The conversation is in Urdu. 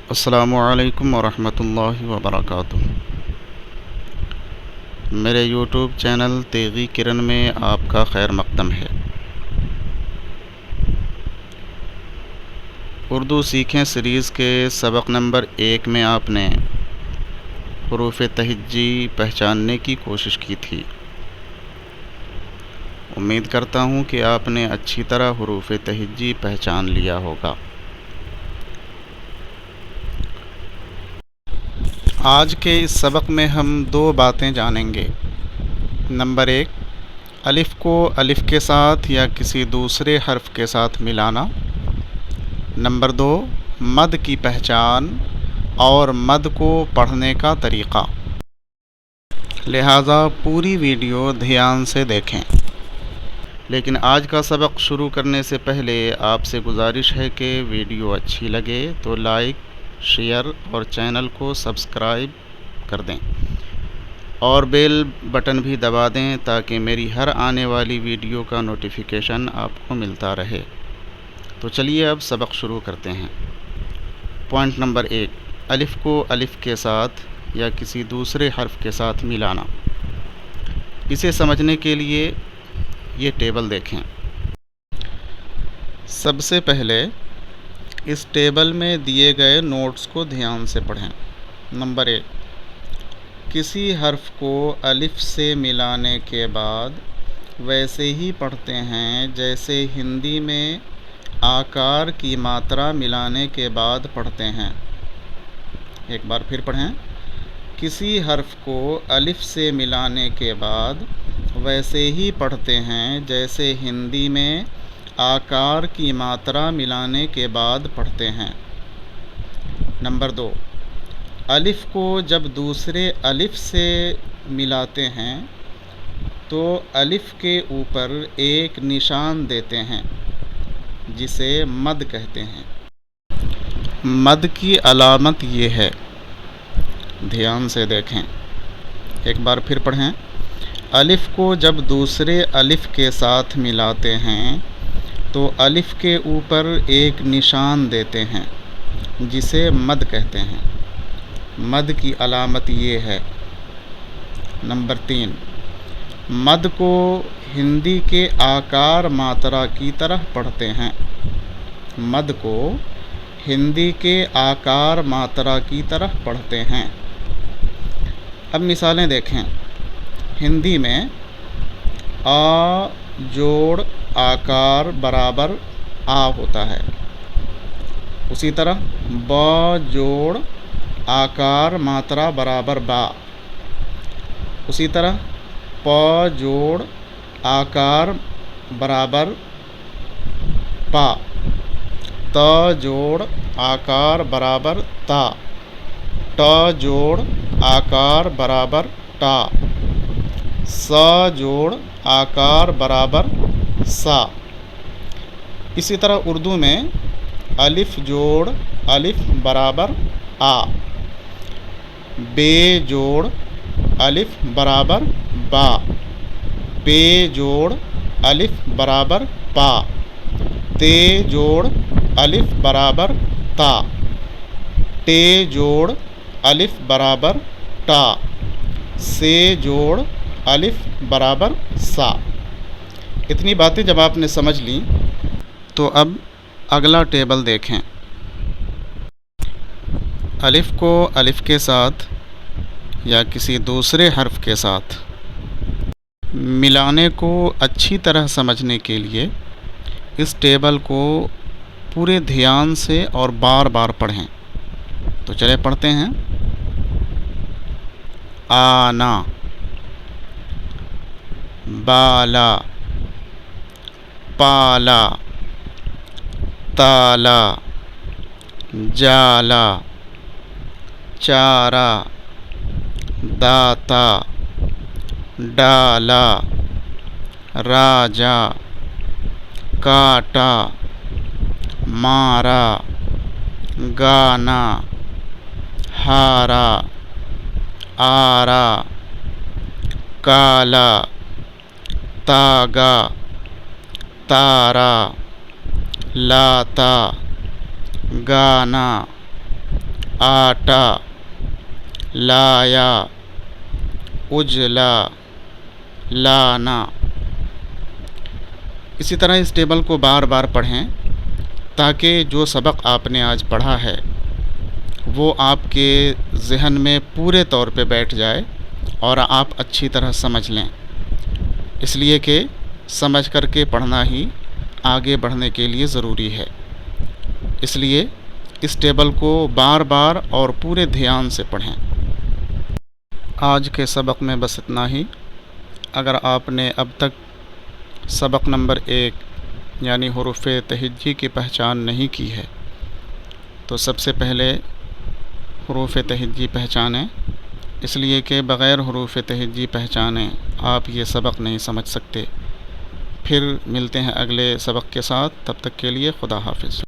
السلام علیکم ورحمۃ اللہ وبرکاتہ۔ میرے یوٹیوب چینل تیغی کرن میں آپ کا خیر مقدم ہے۔ اردو سیکھیں سیریز کے سبق نمبر 1 میں آپ نے حروف تہجی پہچاننے کی کوشش کی تھی۔ امید کرتا ہوں کہ آپ نے اچھی طرح حروف تہجی پہچان لیا ہوگا۔ آج کے اس سبق میں ہم 2 باتیں جانیں گے۔ نمبر 1، الف کو الف کے ساتھ یا کسی دوسرے حرف کے ساتھ ملانا۔ نمبر 2، مد کی پہچان اور مد کو پڑھنے کا طریقہ۔ لہٰذا پوری ویڈیو دھیان سے دیکھیں۔ لیکن آج کا سبق شروع کرنے سے پہلے آپ سے گزارش ہے کہ ویڈیو اچھی لگے تو لائک، شیئر اور چینل کو سبسکرائب کر دیں اور بیل بٹن بھی دبا دیں تاکہ میری ہر آنے والی ویڈیو کا نوٹیفیکیشن آپ کو ملتا رہے۔ تو چلیے اب سبق شروع کرتے ہیں۔ پوائنٹ نمبر 1، الف کو الف کے ساتھ یا کسی دوسرے حرف کے ساتھ ملانا۔ اسے سمجھنے کے لیے یہ ٹیبل دیکھیں۔ سب سے پہلے اس ٹیبل میں دیے گئے نوٹس کو دھیان سے پڑھیں۔ نمبر 1، کسی حرف کو الف سے ملانے کے بعد ویسے ہی پڑھتے ہیں جیسے ہندی میں آکار کی ماترا ملانے کے بعد پڑھتے ہیں۔ ایک بار پھر پڑھیں۔ کسی حرف کو الف سے ملانے کے بعد ویسے ہی پڑھتے ہیں جیسے ہندی میں آکار کی ماترا ملانے کے بعد پڑھتے ہیں۔ نمبر 2، الف کو جب دوسرے الف سے ملاتے ہیں تو الف کے اوپر ایک نشان دیتے ہیں جسے مد کہتے ہیں۔ مد کی علامت یہ ہے، دھیان سے دیکھیں۔ ایک بار پھر پڑھیں۔ الف کو جب دوسرے الف کے ساتھ ملاتے ہیں تو الف کے اوپر ایک نشان دیتے ہیں جسے مد کہتے ہیں۔ مد کی علامت یہ ہے۔ نمبر 3، مد کو ہندی کے آکار ماترا کی طرح پڑھتے ہیں۔ مد کو ہندی کے آکار ماترا کی طرح پڑھتے ہیں۔ اب مثالیں دیکھیں۔ ہندی میں آ جوڑ آکار برابر آ ہوتا ہے، اسی طرح با جوڑ آکار ماترا برابر با، اسی طرح پا جوڑ آکار برابر پا، تا جوڑ آکار برابر تا، ٹا جوڑ آکار برابر ٹا، سا جوڑ آکار برابر سا۔ اسی طرح اردو میں الف جوڑ الف برابر آ، بے جوڑ الف برابر با، پے جوڑ الف برابر پا، تے جوڑ الف برابر تا، ٹے جوڑ الف برابر ٹا، سے جوڑ الف برابر سا۔ اتنی باتیں جب آپ نے سمجھ لیں تو اب اگلا ٹیبل دیکھیں۔ الف کو الف کے ساتھ یا کسی دوسرے حرف کے ساتھ ملانے کو اچھی طرح سمجھنے کے لیے اس ٹیبل کو پورے دھیان سے اور بار بار پڑھیں۔ تو چلے پڑھتے ہیں۔ آنا، بالا، پالا، تالا، جالا، چارا، داتا، ڈالا، راجا، کاٹا، مارا، گانا، ہارا، آرا، کالا، تاگا، تارا، لاتا، گانا، آٹا، لایا، اجلا، لانا۔ اسی طرح اس ٹیبل کو بار بار پڑھیں تاکہ جو سبق آپ نے آج پڑھا ہے وہ آپ کے ذہن میں پورے طور پہ بیٹھ جائے اور آپ اچھی طرح سمجھ لیں، اس لیے کہ سمجھ کر کے پڑھنا ہی آگے بڑھنے کے لیے ضروری ہے۔ اس لیے اس ٹیبل کو بار بار اور پورے دھیان سے پڑھیں۔ آج کے سبق میں بس اتنا ہی۔ اگر آپ نے اب تک سبق نمبر 1 یعنی حروف تہجی کی پہچان نہیں کی ہے تو سب سے پہلے حروف تہجی پہچانیں، اس لیے کہ بغیر حروف تہجی پہچانے آپ یہ سبق نہیں سمجھ سکتے۔ پھر ملتے ہیں اگلے سبق کے ساتھ، تب تک کے لیے خدا حافظ۔